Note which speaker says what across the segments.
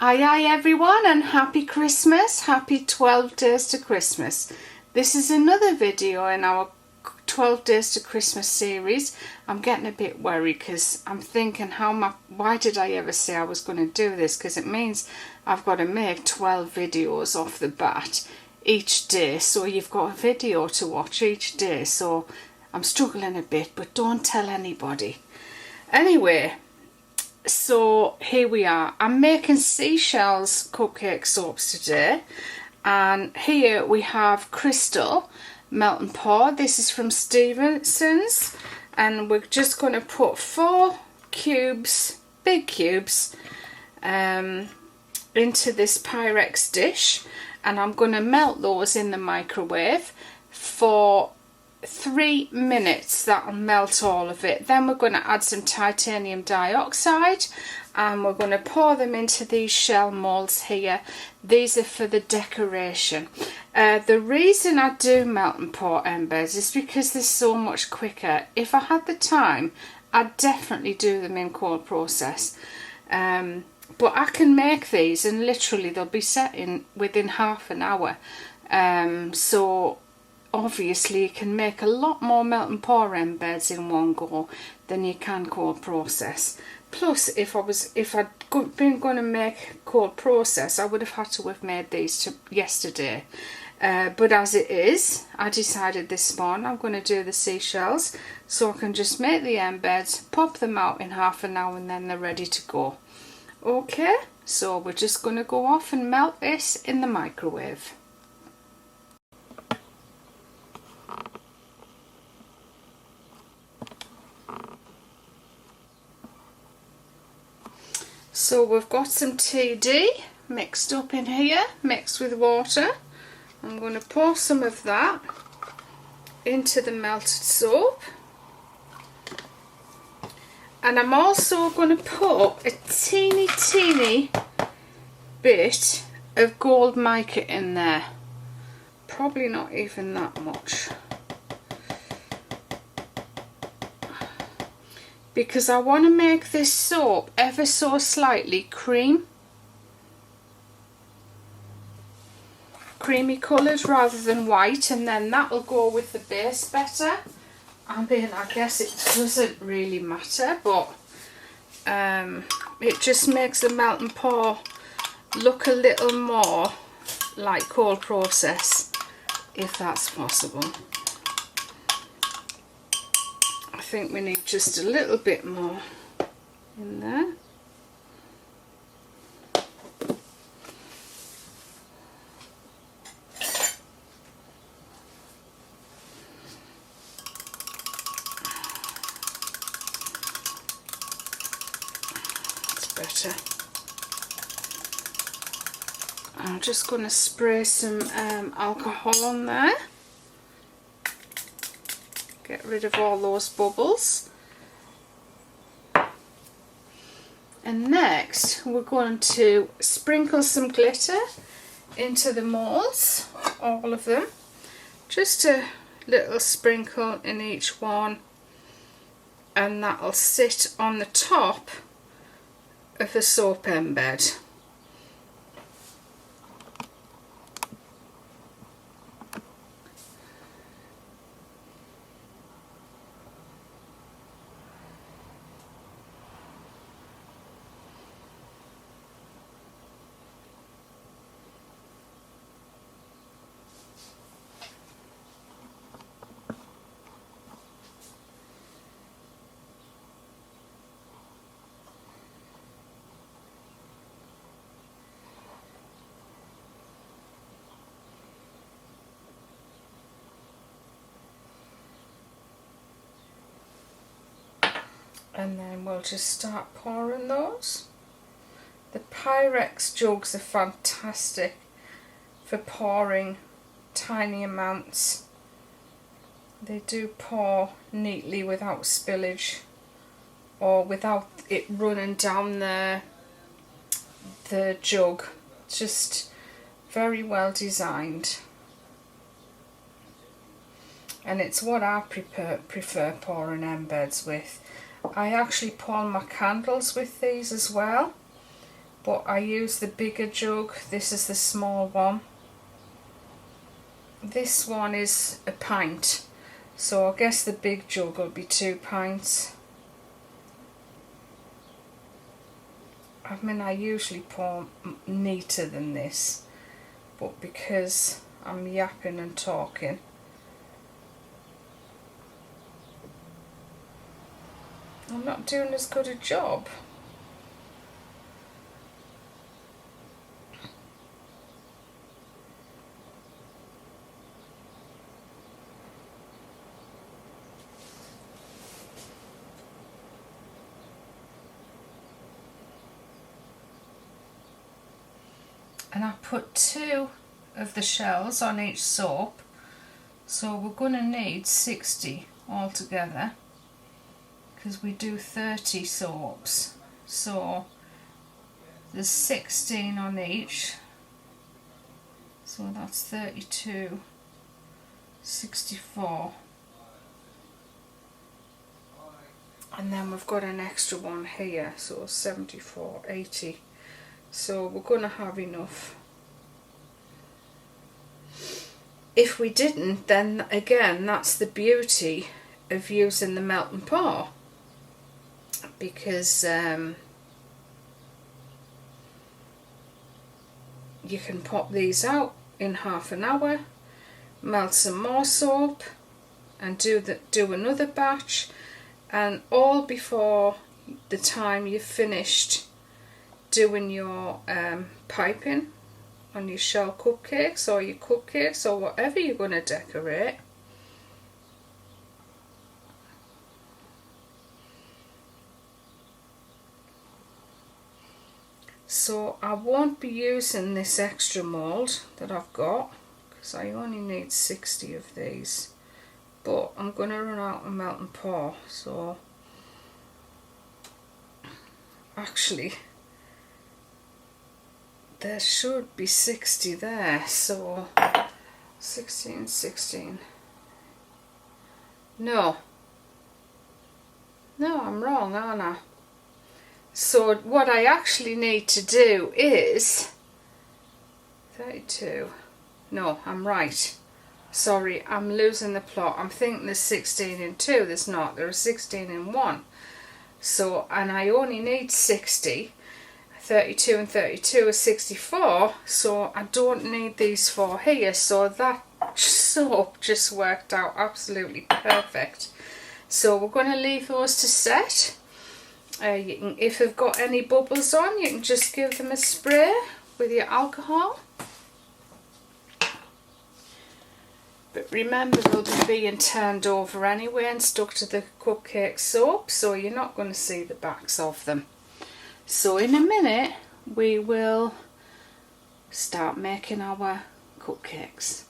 Speaker 1: Hi everyone, and happy Christmas, happy 12 days to Christmas. This is another video in our 12 days to Christmas series. I'm getting a bit worried because I'm thinking why did I ever say I was going to do this, because it means I've got to make 12 videos off the bat each day, so you've got a video to watch each day, so I'm struggling a bit, but don't tell anybody. Anyway, so here we are. I'm making seashells cupcake soaps today, and here we have Crystal Melt and Pour. This is from Stevenson's, and we're just going to put 4 cubes, big cubes, into this Pyrex dish, and I'm going to melt those in the microwave for 3 minutes. That'll melt all of it. Then we're going to add some titanium dioxide, and we're going to pour them into these shell molds here. These are for the decoration. The reason I do melt and pour embeds is because they're so much quicker. If I had the time, I'd definitely do them in cold process, but I can make these and literally they'll be set in within half an hour. So obviously you can make a lot more melt and pour embeds in one go than you can cold process. Plus, if I'd been going to make cold process, I would have had to have made these yesterday. But as it is, I decided this morning I'm going to do the seashells, so I can just make the embeds, pop them out in half an hour, and then they're ready to go. Okay, so we're just going to go off and melt this in the microwave. So we've got some TD mixed up in here, mixed with water. I'm going to pour some of that into the melted soap. And I'm also going to put a teeny bit of gold mica in there. Probably not even that much, because I want to make this soap ever so slightly creamy coloured rather than white, and then that will go with the base better. I mean, I guess it doesn't really matter, but it just makes the melt and pour look a little more like cold process, if that's possible. I think we need just a little bit more in there. That's better. I'm just going to spray some alcohol on there. Get rid of all those bubbles. And next we're going to sprinkle some glitter into the molds, all of them. Just a little sprinkle in each one, and that'll sit on the top of the soap embed. And then we'll just start pouring those. The Pyrex jugs are fantastic for pouring tiny amounts. They do pour neatly without spillage or without it running down the jug. Just very well designed. And it's what I prefer pouring embeds with. I actually pour my candles with these as well, but I use the bigger jug. This is the small one. This one is a pint, so I guess the big jug will be 2 pints. I mean, I usually pour neater than this, but because I'm yapping and talking, I'm not doing as good a job. And I put 2 of the shells on each soap, so we're going to need 60 altogether, because we do 30 soaps, so there's 16 on each, so that's 32, 64, and then we've got an extra one here, so 74, 80. So we're going to have enough. If we didn't, then again, that's the beauty of using the melt and pour, because you can pop these out in half an hour, melt some more soap, and do another batch, and all before the time you've finished doing your piping on your shell cupcakes or your cupcakes or whatever you're going to decorate. So I won't be using this extra mould that I've got, because I only need 60 of these, but I'm going to run out of melt and pour, so actually there should be 60 there, so 16, 16. No, I'm wrong, aren't I? So what I actually need to do is 32. No, I'm right. Sorry, I'm losing the plot. I'm thinking there's 16 in 2. There's not. There are 16 in 1. So, and I only need 60. 32 and 32 is 64, so I don't need these 4 here, so that soap just worked out absolutely perfect. So we're going to leave those to set. You can, if they've got any bubbles on, you can just give them a spray with your alcohol. But remember, they'll be being turned over anyway and stuck to the cupcake soap, so you're not going to see the backs of them. So in a minute we will start making our cupcakes.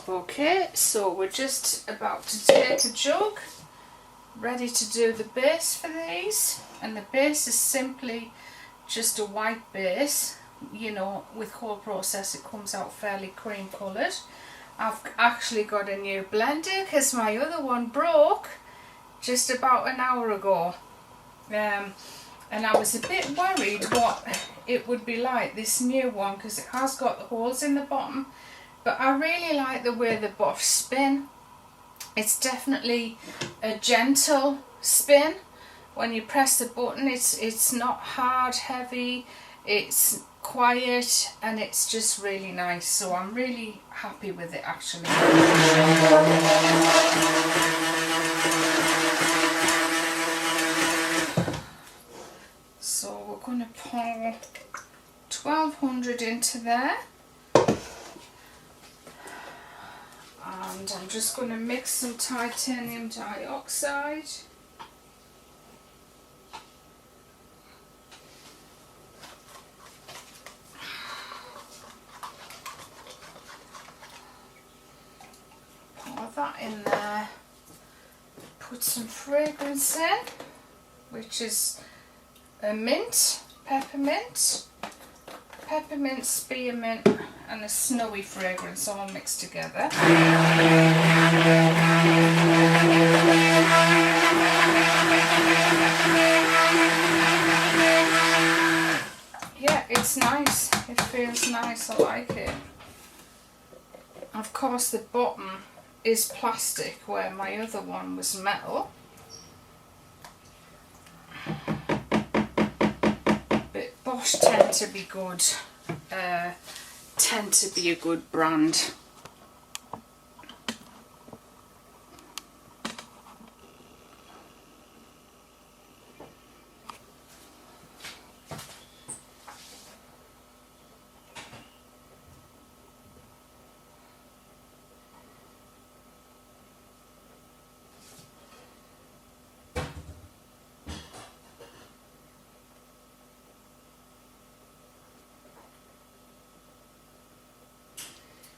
Speaker 1: Okay, so we're just about to take a jug, ready to do the base for these, and the base is simply just a white base. You know, with whole process it comes out fairly cream coloured. I've actually got a new blender because my other one broke just about an hour ago, and I was a bit worried what it would be like, this new one, because it has got the holes in the bottom, but I really like the way the buffs spin. It's definitely a gentle spin. When you press the button, it's not hard, heavy, it's quiet, and it's just really nice, so I'm really happy with it actually. So we're going to pour 1200 into there, and I'm just going to mix some titanium dioxide. Pour that in there, put some fragrance in, which is a mint, peppermint, spearmint, and a snowy fragrance all mixed together. feels nice, I like it. Of course the bottom is plastic where my other one was metal. But Bosch tend to be good, tend to be a good brand.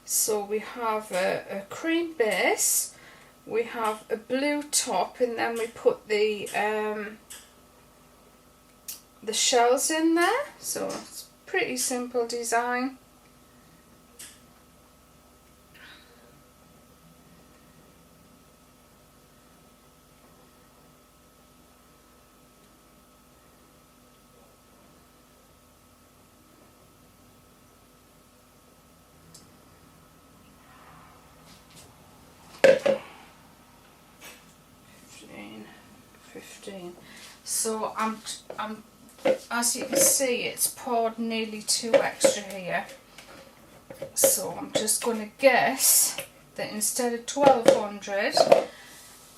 Speaker 1: So we have a cream base, we have a blue top, and then we put the shells in there. So it's a pretty simple design. So I'm as you can see, it's poured nearly 2 extra here. So I'm just going to guess that instead of 1200,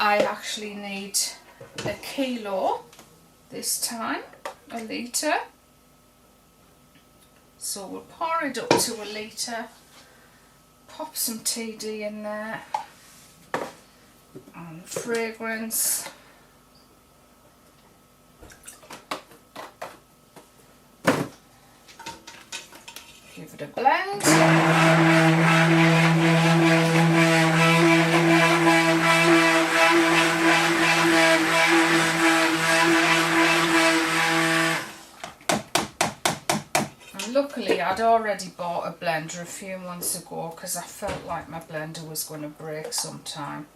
Speaker 1: I actually need a kilo this time, a litre. So we'll pour it up to a litre, pop some TD in there, and fragrance. Give it a blend. And luckily I'd already bought a blender a few months ago because I felt like my blender was going to break sometime.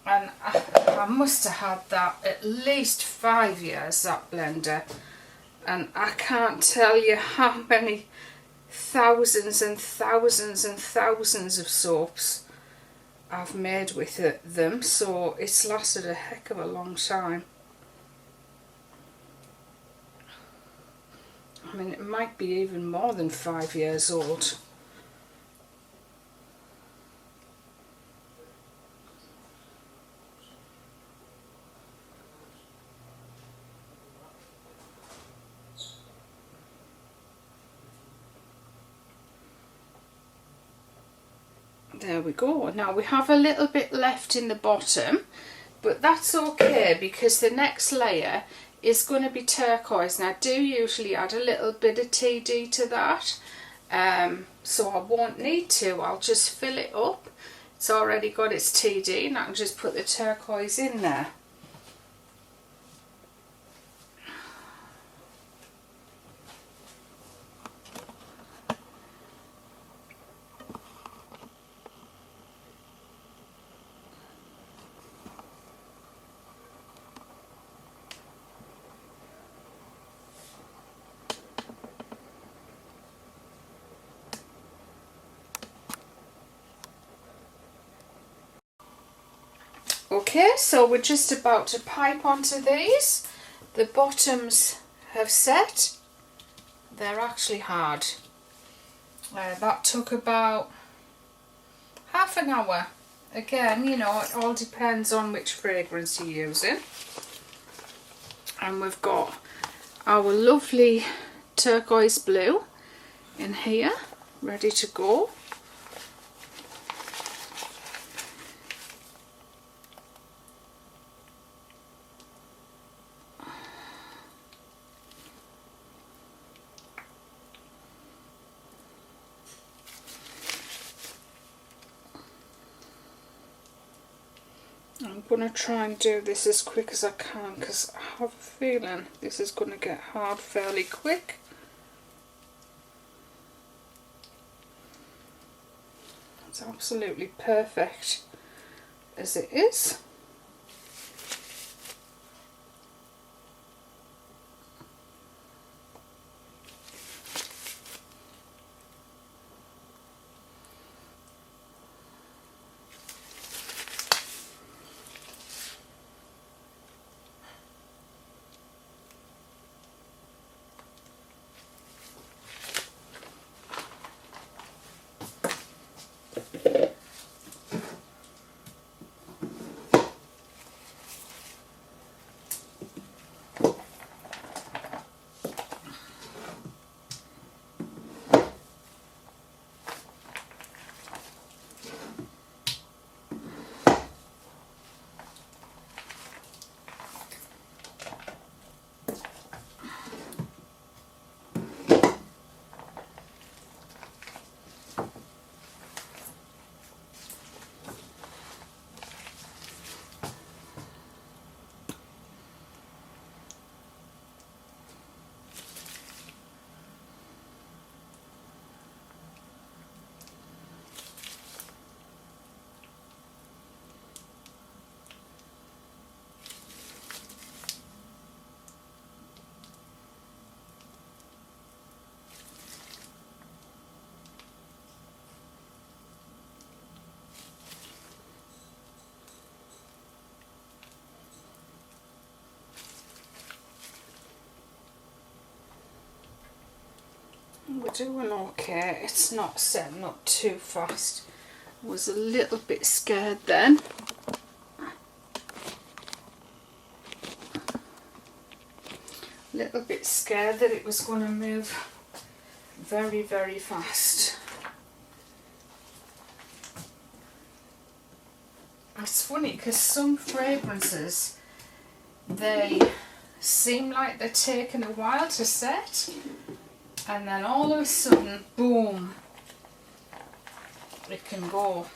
Speaker 1: And I must have had that at least 5 years, that blender, and I can't tell you how many thousands and thousands and thousands of soaps I've made with them, so it's lasted a heck of a long time. I mean, it might be even more than 5 years old. There we go. Now we have a little bit left in the bottom, but that's okay because the next layer is going to be turquoise, and I do usually add a little bit of TD to that, so I won't need to. I'll just fill it up. It's already got its TD, and I can just put the turquoise in there. Okay, so we're just about to pipe onto these. The bottoms have set. They're actually hard. That took about half an hour. Again, you know, it all depends on which fragrance you're using. And we've got our lovely turquoise blue in here, ready to go. I'm going to try and do this as quick as I can because I have a feeling this is going to get hard fairly quick. It's absolutely perfect as it is. We're doing okay. It's not setting up too fast. I was a little bit scared then. Little bit scared that it was going to move very, very fast. It's funny because some fragrances, they seem like they're taking a while to set, and then all of a sudden, boom, it can go.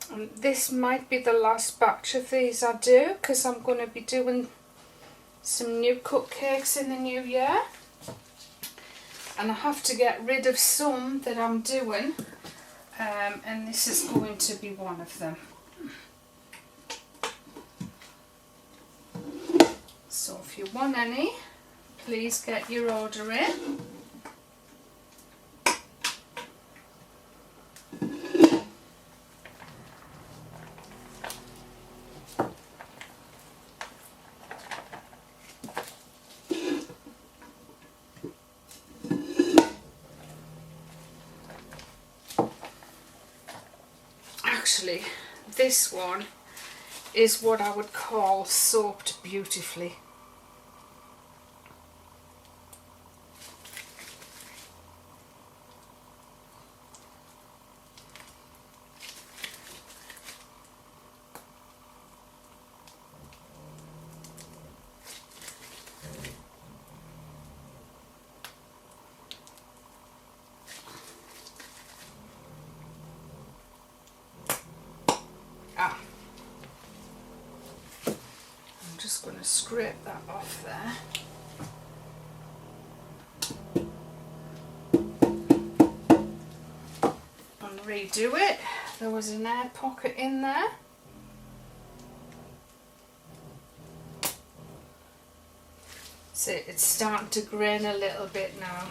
Speaker 1: And this might be the last batch of these I do, because I'm going to be doing some new cupcakes in the new year, and I have to get rid of some that I'm doing, and this is going to be one of them. So if you want any, please get your order in. Actually, this one is what I would call soaked beautifully. I'm just going to scrape that off there. And redo it. There was an air pocket in there. So it's starting to grain a little bit now.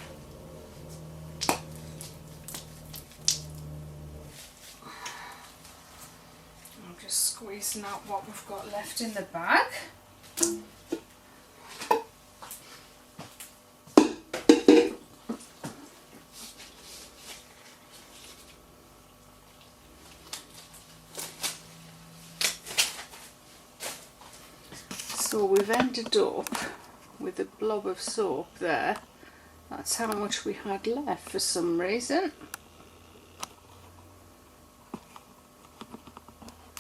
Speaker 1: I'm just squeezing out what we've got left in the bag. So we've ended up with a blob of soap there. That's how much we had left for some reason.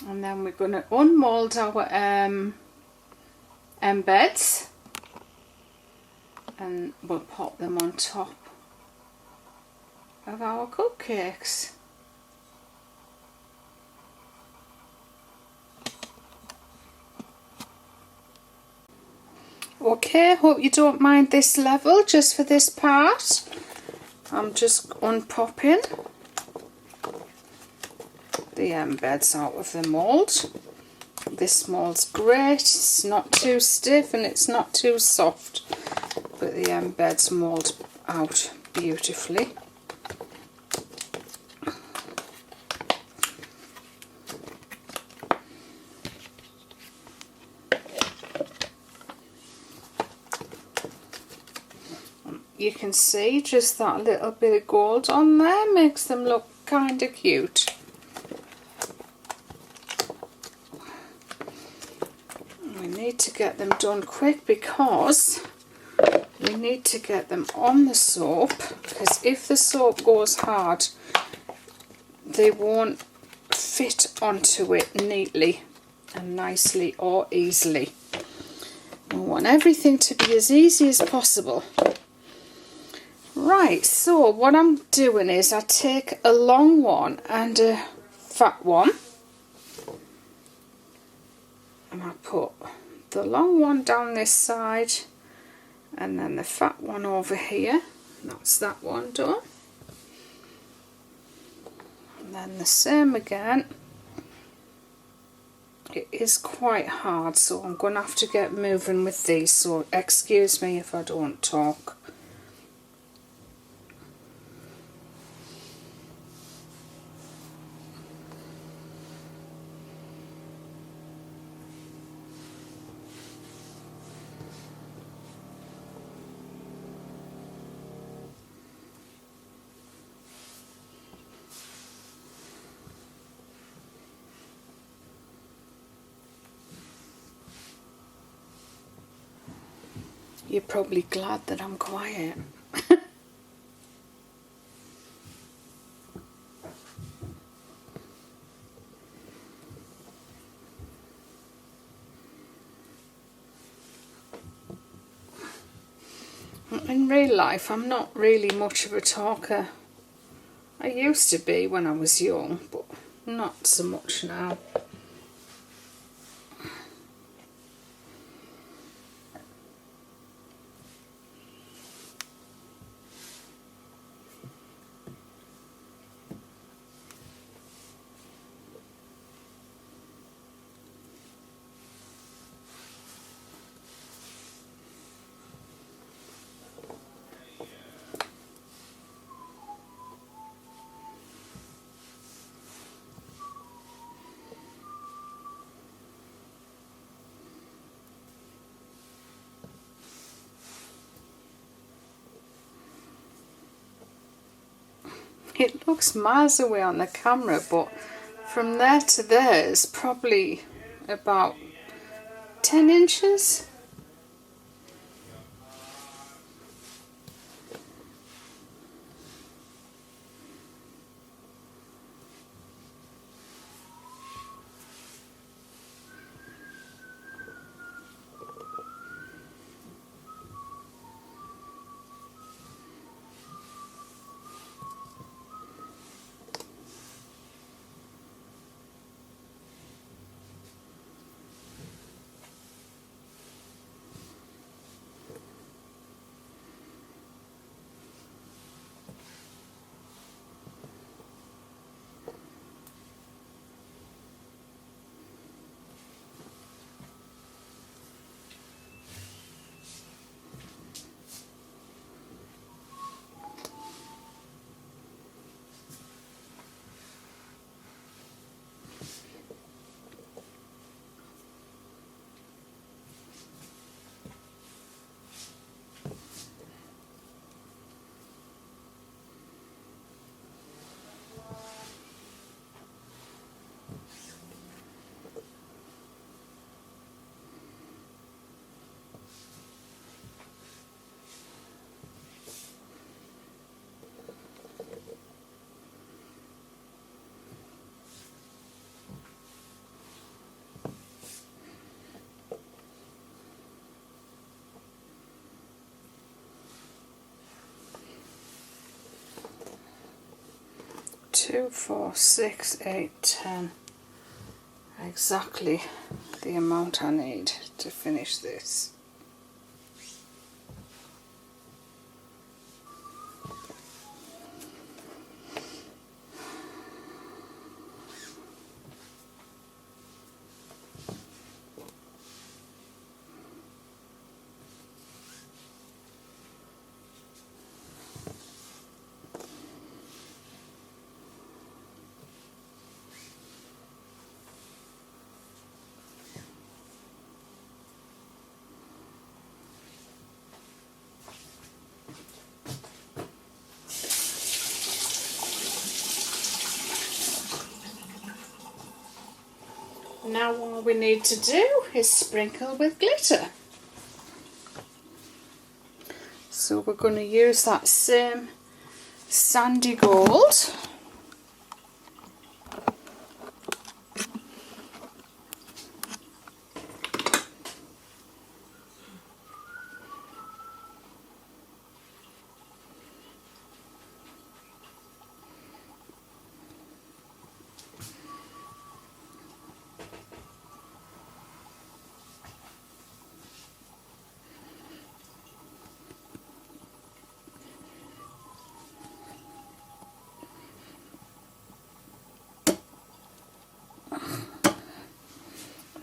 Speaker 1: And then we're going to unmould our embeds, and we'll pop them on top of our cupcakes. Okay, hope you don't mind this level just for this part. I'm just unpopping the embeds out of the mould. This mould's great, it's not too stiff and it's not too soft, but the embeds mould out beautifully. You can see just that little bit of gold on there makes them look kind of cute. We need to get them done quick because we need to get them on the soap because if the soap goes hard, they won't fit onto it neatly and nicely or easily. We want everything to be as easy as possible. Right, so what I'm doing is I take a long one and a fat one, and I put the long one down this side and then the fat one over here. That's that one done. And then the same again. It is quite hard, so I'm going to have to get moving with these, so excuse me if I don't talk. You're probably glad that I'm quiet. In real life, I'm not really much of a talker. I used to be when I was young, but not so much now. It looks miles away on the camera, but from there to there is probably about 10 inches. Two, 4, 6, 8, 10. Exactly the amount I need to finish this. Now all we need to do is sprinkle with glitter. So we're going to use that same sandy gold.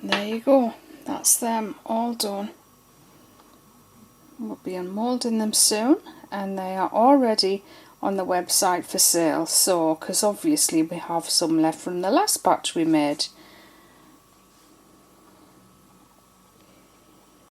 Speaker 1: There you go, that's them all done. We'll be unmoulding them soon, and they are already on the website for sale. So, because obviously we have some left from the last batch we made.